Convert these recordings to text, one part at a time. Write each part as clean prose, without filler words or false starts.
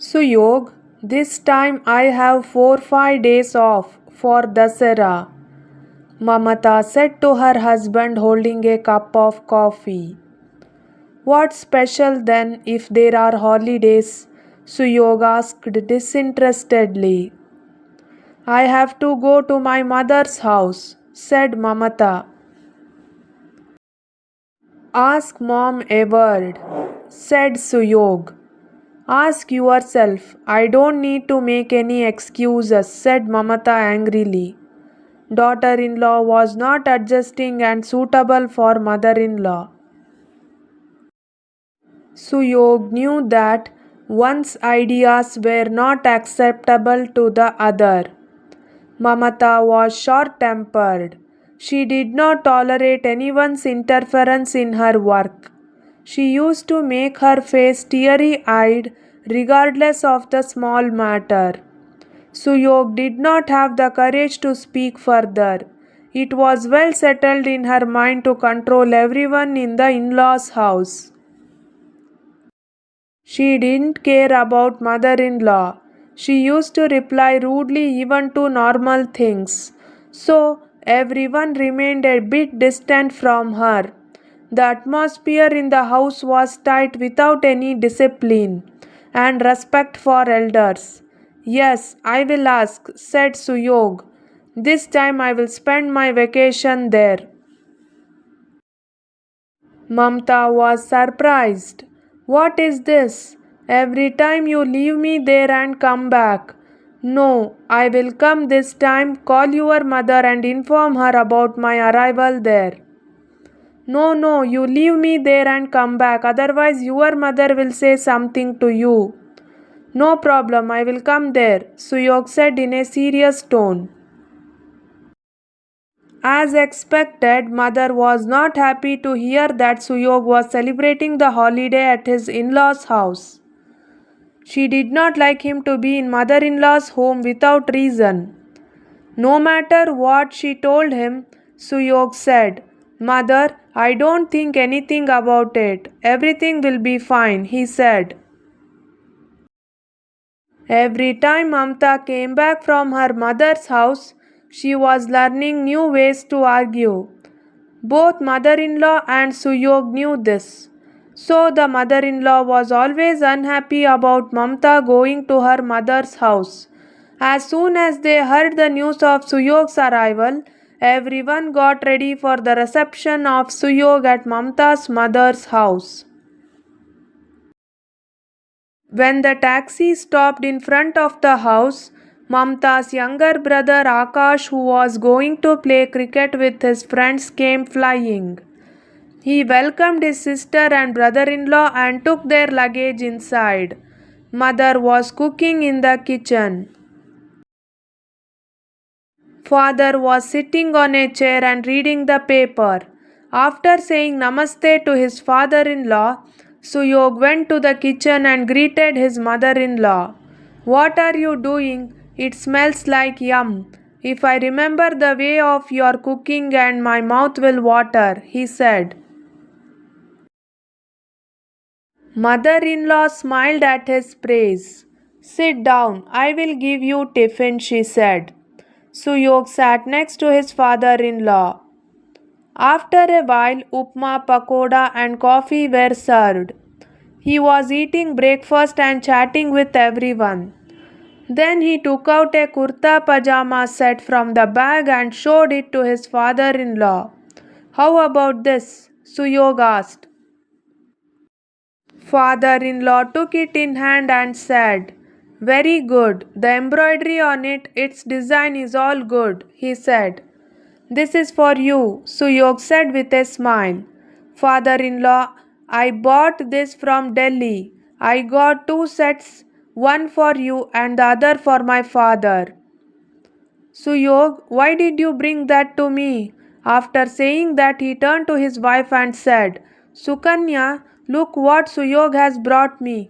Suyog, this time I have 4-5 days off for Dasara, Mamata said to her husband holding a cup of coffee. What's special then if there are holidays? Suyog asked disinterestedly. I have to go to my mother's house, said Mamata. Ask mom a word, said Suyog. Ask yourself. I don't need to make any excuses, said Mamata angrily. Daughter-in-law was not adjusting and suitable for mother-in-law. Suyog knew that one's ideas were not acceptable to the other. Mamata was short-tempered. She did not tolerate anyone's interference in her work. She used to make her face teary-eyed regardless of the small matter. Suyog did not have the courage to speak further. It was well settled in her mind to control everyone in the in-laws' house. She didn't care about mother-in-law. She used to reply rudely even to normal things. So everyone remained a bit distant from her. The atmosphere in the house was tight without any discipline and respect for elders. Yes, I will ask, said Suyog. This time I will spend my vacation there. Mamta was surprised. What is this? Every time you leave me there and come back. No, I will come this time, call your mother and inform her about my arrival there. No, no, you leave me there and come back, otherwise your mother will say something to you. No problem, I will come there, Suyog said in a serious tone. As expected, mother was not happy to hear that Suyog was celebrating the holiday at his in-laws' house. She did not like him to be in mother-in-law's home without reason. No matter what she told him, Suyog said, Mother, I don't think anything about it. Everything will be fine, he said. Every time Mamta came back from her mother's house, she was learning new ways to argue. Both mother-in-law and Suyog knew this. So the mother-in-law was always unhappy about Mamta going to her mother's house. As soon as they heard the news of Suyog's arrival, everyone got ready for the reception of Suyog at Mamta's mother's house. When the taxi stopped in front of the house, Mamta's younger brother Akash, who was going to play cricket with his friends, came flying. He welcomed his sister and brother-in-law and took their luggage inside. Mother was cooking in the kitchen. Father was sitting on a chair and reading the paper. After saying namaste to his father-in-law, Suyog went to the kitchen and greeted his mother-in-law. What are you doing? It smells like yum. If I remember the way of your cooking and my mouth will water, he said. Mother-in-law smiled at his praise. Sit down, I will give you tiffin, she said. Suyog sat next to his father-in-law. After a while, upma, pakoda and coffee were served. He was eating breakfast and chatting with everyone. Then he took out a kurta pajama set from the bag and showed it to his father-in-law. How about this? Suyog asked. Father-in-law took it in hand and said, Very good. The embroidery on it, its design is all good, he said. This is for you, Suyog said with a smile. Father-in-law, I bought this from Delhi. I got 2 sets, one for you and the other for my father. Suyog, why did you bring that to me? After saying that, he turned to his wife and said, Sukanya, look what Suyog has brought me.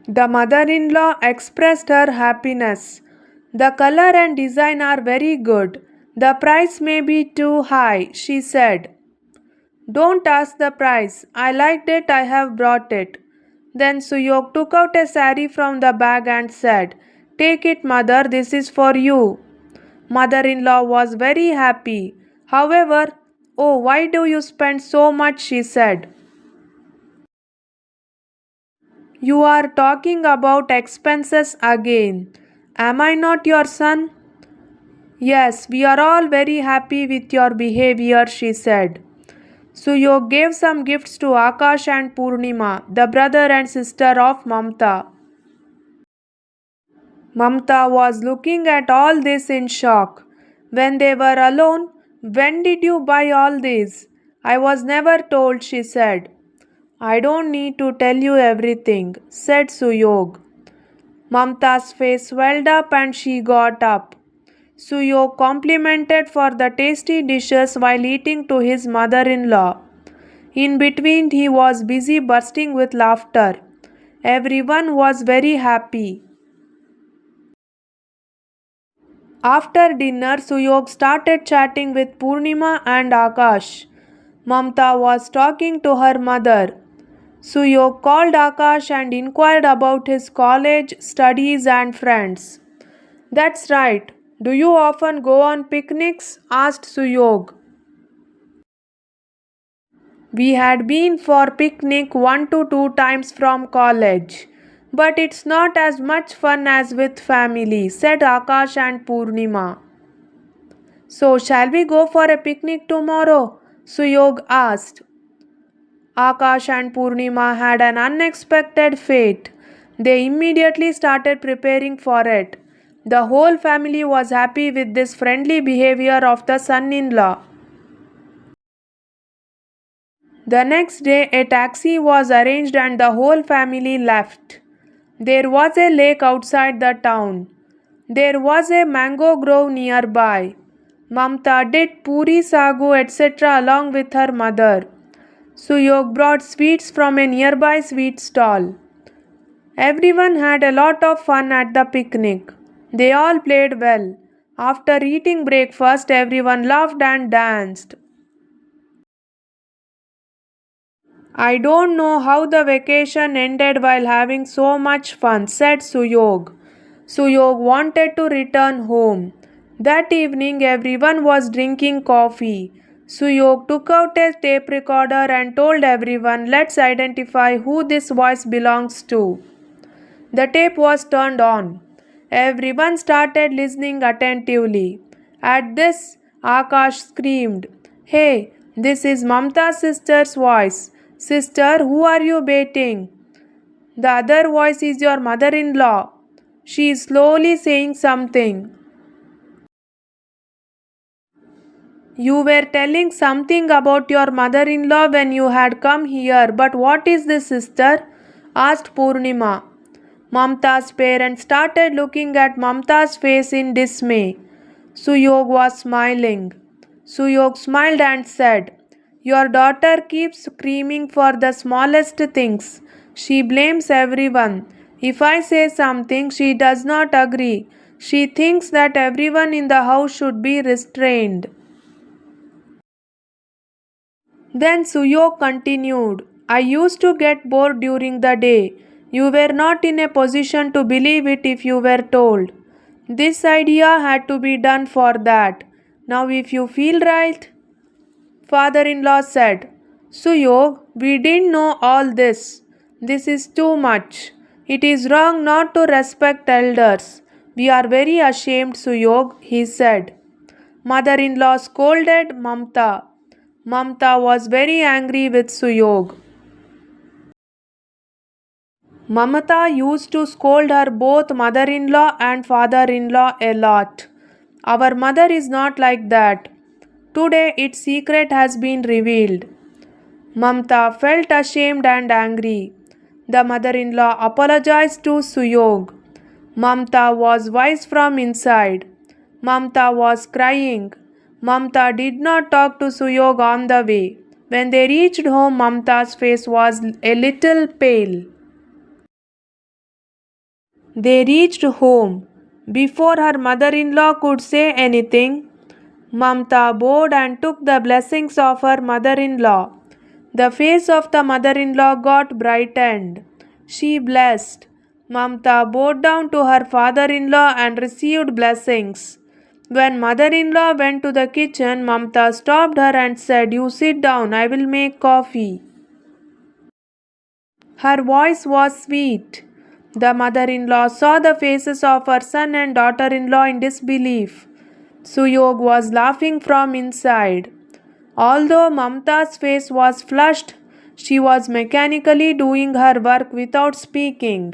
The mother-in-law expressed her happiness. The color and design are very good. The price may be too high, she said. Don't ask the price. I liked it, I have brought it. Then Suyok took out a sari from the bag and said, "Take it, mother, this is for you." Mother in law was very happy. However, "Oh, why do you spend so much?" she said. "You are talking about expenses again. Am I not your son?" "Yes, we are all very happy with your behavior," she said. Suyog gave some gifts to Akash and Purnima, the brother and sister of Mamta. Mamta was looking at all this in shock. When they were alone, "When did you buy all these?" "I was never told," she said. "I don't need to tell you everything," said Suyog. Mamta's face swelled up and she got up. Suyog complimented for the tasty dishes while eating to his mother-in-law. In between, he was busy bursting with laughter. Everyone was very happy. After dinner, Suyog started chatting with Purnima and Akash. Mamta was talking to her mother. Suyog called Akash and inquired about his college, studies, and friends. "That's right. Do you often go on picnics?" asked Suyog. "We had been for picnic 1 to 2 times from college. But it's not as much fun as with family," said Akash and Purnima. "So shall we go for a picnic tomorrow?" Suyog asked. Akash and Purnima had an unexpected fate. They immediately started preparing for it. The whole family was happy with this friendly behavior of the son-in-law. The next day, a taxi was arranged and the whole family left. There was a lake outside the town. There was a mango grove nearby. Mamta did puri, sagu, etc. along with her mother. Suyog brought sweets from a nearby sweet stall. Everyone had a lot of fun at the picnic. They all played well. After eating breakfast, everyone laughed and danced. "I don't know how the vacation ended while having so much fun," said Suyog. Suyog wanted to return home. That evening, everyone was drinking coffee. Suyog took out a tape recorder and told everyone, "Let's identify who this voice belongs to." The tape was turned on. Everyone started listening attentively. At this, Akash screamed, "Hey, this is Mamta's sister's voice. Sister, who are you baiting?" "The other voice is your mother-in-law. She is slowly saying something." "You were telling something about your mother-in-law when you had come here, but what is this, sister?" asked Purnima. Mamta's parents started looking at Mamta's face in dismay. Suyog was smiling. Suyog smiled and said, "Your daughter keeps screaming for the smallest things. She blames everyone. If I say something, she does not agree. She thinks that everyone in the house should be restrained." Then Suyog continued, "I used to get bored during the day. You were not in a position to believe it if you were told. This idea had to be done for that. Now if you feel right." Father-in-law said, "Suyog, we didn't know all this. This is too much. It is wrong not to respect elders. We are very ashamed, Suyog," he said. Mother-in-law scolded Mamta. Mamta was very angry with Suyog. Mamata used to scold her both mother-in-law and father-in-law a lot. "Our mother is not like that. Today its secret has been revealed." Mamta felt ashamed and angry. The mother-in-law apologized to Suyog. Mamta was wise from inside. Mamta was crying. Mamta did not talk to Suyog on the way. When they reached home, Mamta's face was a little pale. They reached home. Before her mother-in-law could say anything, Mamta bowed and took the blessings of her mother-in-law. The face of the mother-in-law got brightened. She blessed. Mamta bowed down to her father-in-law and received blessings. When mother-in-law went to the kitchen, Mamta stopped her and said, "You sit down, I will make coffee." Her voice was sweet. The mother-in-law saw the faces of her son and daughter-in-law in disbelief. Suyog was laughing from inside. Although Mamta's face was flushed, she was mechanically doing her work without speaking.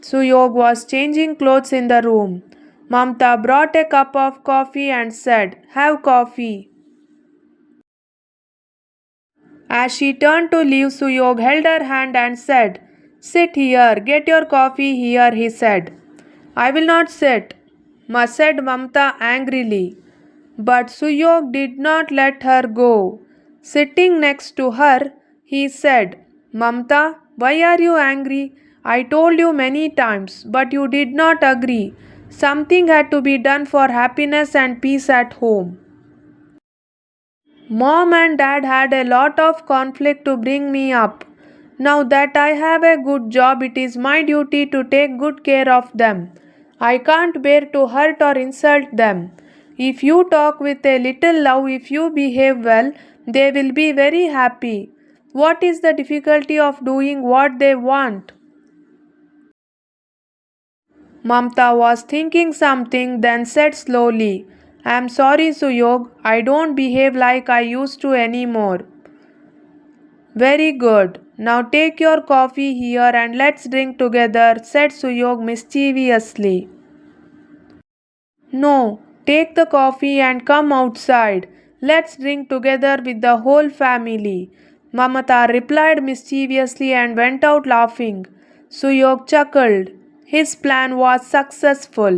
Suyog was changing clothes in the room. Mamta brought a cup of coffee and said, "Have coffee." As she turned to leave, Suyog held her hand and said, "Sit here, get your coffee here," he said. "I will not sit," said Mamta angrily. But Suyog did not let her go. Sitting next to her, he said, "Mamta, why are you angry? I told you many times, but you did not agree. Something had to be done for happiness and peace at home. Mom and Dad had a lot of conflict to bring me up. Now that I have a good job, it is my duty to take good care of them. I can't bear to hurt or insult them. If you talk with a little love, if you behave well, they will be very happy. What is the difficulty of doing what they want?" Mamta was thinking something, then said slowly, "I am sorry, Suyog. I don't behave like I used to anymore." "Very good. Now take your coffee here and let's drink together," said Suyog mischievously. "No, take the coffee and come outside. Let's drink together with the whole family." Mamata replied mischievously and went out laughing. Suyog chuckled. His plan was successful.